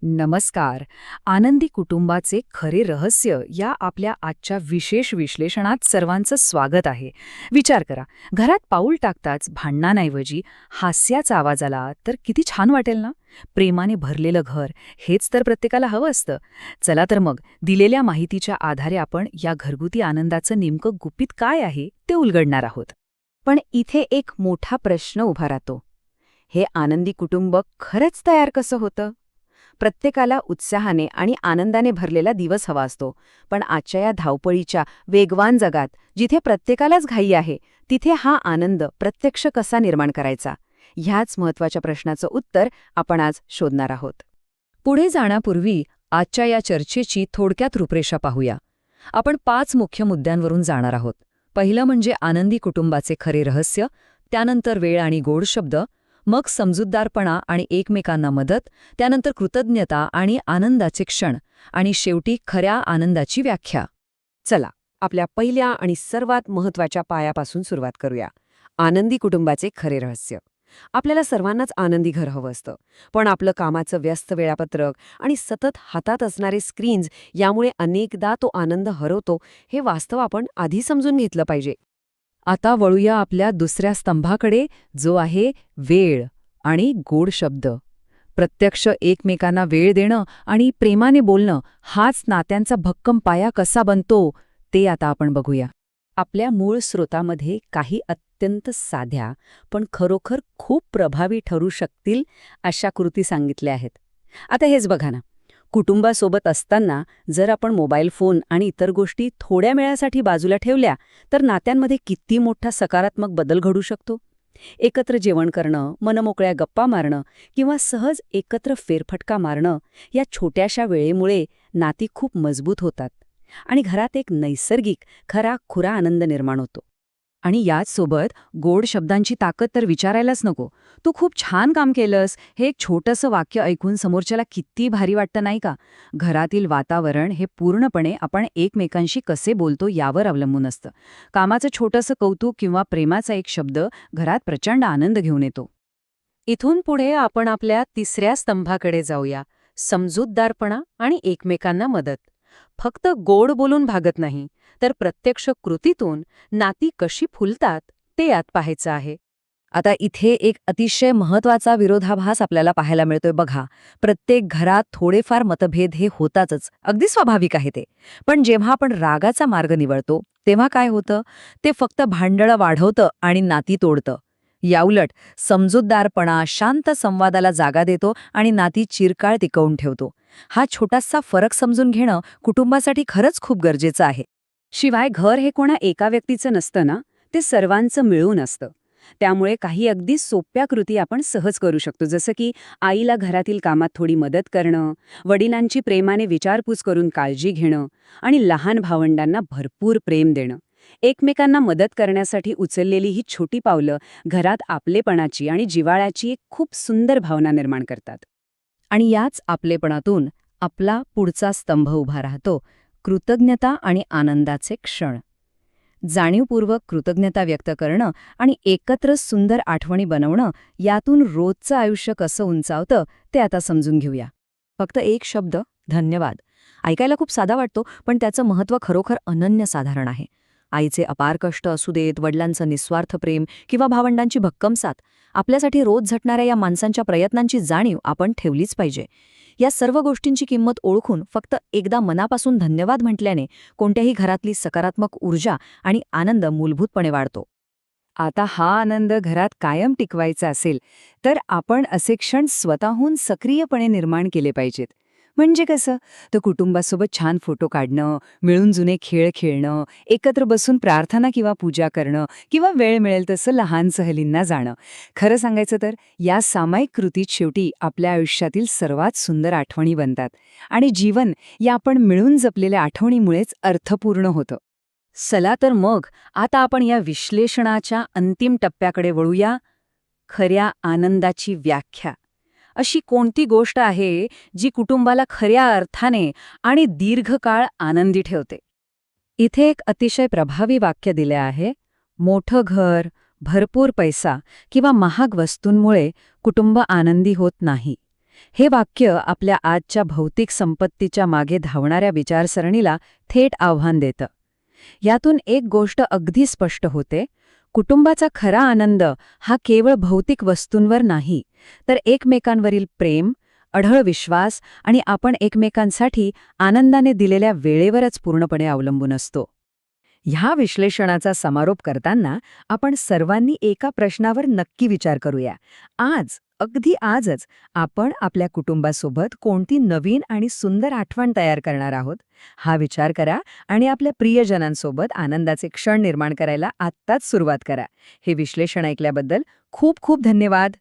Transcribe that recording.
नमस्कार. आनंदी कुटुंबाचे खरे रहस्य या आपल्या आजच्या विशेष विश्लेषणात सर्वांचं स्वागत आहे. विचार करा, घरात पाऊल टाकताच भांडणांऐवजी हास्याचा आवाज आला तर किती छान वाटेल ना. प्रेमाने भरलेलं घर हेच तर प्रत्येकाला हवं असतं. चला तर मग दिलेल्या माहितीच्या आधारे आपण या घरगुती आनंदाचं नेमकं गुपित काय आहे ते उलगडणार आहोत. पण इथे एक मोठा प्रश्न उभा राहतो. हे आनंदी कुटुंब खरंच तयार कसं होतं? प्रत्येकाला उत्साहाने आणि आनंदाने भरलेला दिवस हवा असतो, पण आजच्या या धावपळीच्या वेगवान जगात जिथे प्रत्येकालाच घाई आहे, तिथे हा आनंद प्रत्यक्ष कसा निर्माण करायचा, ह्याच महत्त्वाच्या प्रश्नाचं उत्तर आपण आज शोधणार आहोत. पुढे जाण्यापूर्वी आजच्या या चर्चेची थोडक्यात रूपरेषा पाहूया. आपण 5 मुख्य मुद्द्यांवरून जाणार आहोत. पहिलं म्हणजे आनंदी कुटुंबाचे खरे रहस्य, त्यानंतर वेळ आणि गोड शब्द, मग समजूतदारपणा आणि एकमेकांना मदत, त्यानंतर कृतज्ञता आणि आनंदाचे क्षण, आणि शेवटी खऱ्या आनंदाची व्याख्या. चला, आपल्या पहिल्या आणि सर्वात महत्त्वाच्या पायापासून सुरुवात करूया. आनंदी कुटुंबाचे खरे रहस्य. आपल्याला सर्वांनाच आनंदी घर हवं असतं, पण आपलं कामाचं व्यस्त वेळापत्रक आणि सतत हातात असणारे स्क्रीन्स यामुळे अनेकदा तो आनंद हरवतो. हे वास्तव आपण आधी समजून घेतलं पाहिजे. आता वळूया आपल्या दुसऱ्या स्तंभाकडे, जो आहे वेळ आणि गोड शब्द. प्रत्यक्ष एकमेकांना वेळ देणं आणि प्रेमाने बोलणं हाच नात्यांचा भक्कम पाया कसा बनतो ते आता आपण बघूया. आपल्या मूळ स्रोतामध्ये काही अत्यंत साध्या पण खरोखर खूप प्रभावी ठरू शकतील अशा कृती सांगितल्या आहेत. आता हेच बघा ना, कुटुंबासोबत असताना जर आपण मोबाईल फोन आणि इतर गोष्टी थोड्या वेळासाठी बाजूला ठेवल्या तर नात्यांमध्ये किती मोठा सकारात्मक बदल घडू शकतो. एकत्र जेवण करणं, मनमोकळ्या गप्पा मारणं किंवा सहज एकत्र फेरफटका मारणं या छोट्याशा वेळेमुळे नाती खूप मजबूत होतात आणि घरात एक नैसर्गिक खरा-खुरा आनंद निर्माण होतो. आणि याचसोबत गोड शब्दांची ताकद तर विचारायलाच नको. तू खूप छान काम केलंस हे एक छोटंसं वाक्य ऐकून समोरच्याला किती भारी वाटतं नाही का. घरातील वातावरण हे पूर्णपणे आपण एकमेकांशी कसे बोलतो यावर अवलंबून असतं. कामाचं छोटंसं कौतुक किंवा प्रेमाचा एक शब्द घरात प्रचंड आनंद घेऊन येतो. इथून पुढे आपण आपल्या तिसऱ्या स्तंभाकडे जाऊया, समजूतदारपणा आणि एकमेकांना मदत. फक्त गोड बोलून भागत नाही, तर प्रत्यक्ष कृतीतून नाती कशी फुलतात ते यात पाहायचं आहे. आता इथे एक अतिशय महत्त्वाचा विरोधाभास आपल्याला पाहायला मिळतोय बघा. प्रत्येक घरात थोडेफार मतभेद हे होतातच, अगदी स्वाभाविक आहे ते. पण जेव्हा आपण रागाचा मार्ग निवडतो तेव्हा काय होतं? ते फक्त भांडणं वाढवतं आणि नाती तोडतं. याउलट समजूतदारपणा शांत संवादाला जागा देतो आणि नाती चिरकाळ टिकवून ठेवतो. हा छोटासा फरक समजून घेणं कुटुंबासाठी खरंच खूप गरजेचं आहे. शिवाय घर हे कोणा एका व्यक्तीचं नसतं ना, ते सर्वांचं मिळून असतं. त्यामुळे काही अगदी सोप्या कृती आपण सहज करू शकतो, जसं की आईला घरातील कामात थोडी मदत करणं, वडिलांची प्रेमाने विचारपूस करून काळजी घेणं आणि लहान भावंडांना भरपूर प्रेम देणं. एकमेकांना मदत करण्यासाठी उचललेली ही छोटी पावलं घरात आपलेपणाची आणि जिव्हाळ्याची एक खूप सुंदर भावना निर्माण करतात. आणि याच आपलेपणातून आपला पुढचा स्तंभ उभा राहतो, कृतज्ञता आणि आनंदाचे क्षण. जाणीवपूर्वक कृतज्ञता व्यक्त करणं आणि एकत्र सुंदर आठवणी बनवणं, यातून रोजचं आयुष्य कसं उंचावतं ते आता समजून घेऊया. फक्त एक शब्द, धन्यवाद, ऐकायला खूप साधा वाटतो, पण त्याचं महत्त्व खरोखर अनन्यसाधारण आहे. आईचे अपार कष्ट असू देत, वडिलांचं निस्वार्थ प्रेम किंवा भावंडांची भक्कम साथ, आपल्यासाठी रोज झटणाऱ्या या माणसांच्या प्रयत्नांची जाणीव आपण ठेवलीच पाहिजे. या सर्व गोष्टींची किंमत ओळखून फक्त एकदा मनापासून धन्यवाद म्हटल्याने कोणत्याही घरातली सकारात्मक ऊर्जा आणि आनंद मूलभूतपणे वाढतो. आता हा आनंद घरात कायम टिकवायचा असेल तर आपण असे क्षण स्वतःहून सक्रियपणे निर्माण केले पाहिजेत. म्हणजे कसं? तर कुटुंबासोबत छान फोटो काढणं, मिळून जुने खेळ खेळणं, एकत्र बसून प्रार्थना किंवा पूजा करणं किंवा वेळ मिळेल तसं लहान सहलींना जाणं. खरं सांगायचं तर या सामायिक कृतीत शेवटी आपल्या आयुष्यातील सर्वात सुंदर आठवणी बनतात आणि जीवन या आपण मिळून जपलेल्या आठवणीमुळेच अर्थपूर्ण होतं. चला तर मग आता आपण या विश्लेषणाच्या अंतिम टप्प्याकडे वळूया, खऱ्या आनंदाची व्याख्या. अशी कोणती गोष्ट आहे जी कुटुंबाला खऱ्या अर्थाने आणि दीर्घकाळ आनंदी ठेवते? इथे एक अतिशय प्रभावी वाक्य दिले आहे, मोठं घर, भरपूर पैसा किंवा महाग वस्तूंमुळे कुटुंब आनंदी होत नाही. हे वाक्य आपल्या आजच्या भौतिक संपत्तीच्या मागे धावणाऱ्या विचारसरणीला थेट आव्हान देतं. यातून एक गोष्ट अगदी स्पष्ट होते, कुटुंबाचा खरा आनंद हा केवळ भौतिक वस्तूंवर नाही, तर एकमेकांवरील प्रेम, अढळ विश्वास आणि आपण एकमेकांसाठी आनंदाने दिलेल्या वेळेवरच पूर्णपणे अवलंबून असतो. ह्या विश्लेषणाचा समारोप करताना आपण सर्वांनी एका प्रश्नावर नक्की विचार करूया. अगदी आजच आपण आपल्या कुटुंबासोबत कोणती नवीन आणि सुंदर आठवण तयार करणार आहोत? हा विचार करा आणि आपल्या प्रियजनांसोबत आनंदाचे क्षण निर्माण करायला आत्ताच सुरुवात करा. हे विश्लेषण ऐकल्याबद्दल खूप खूप धन्यवाद.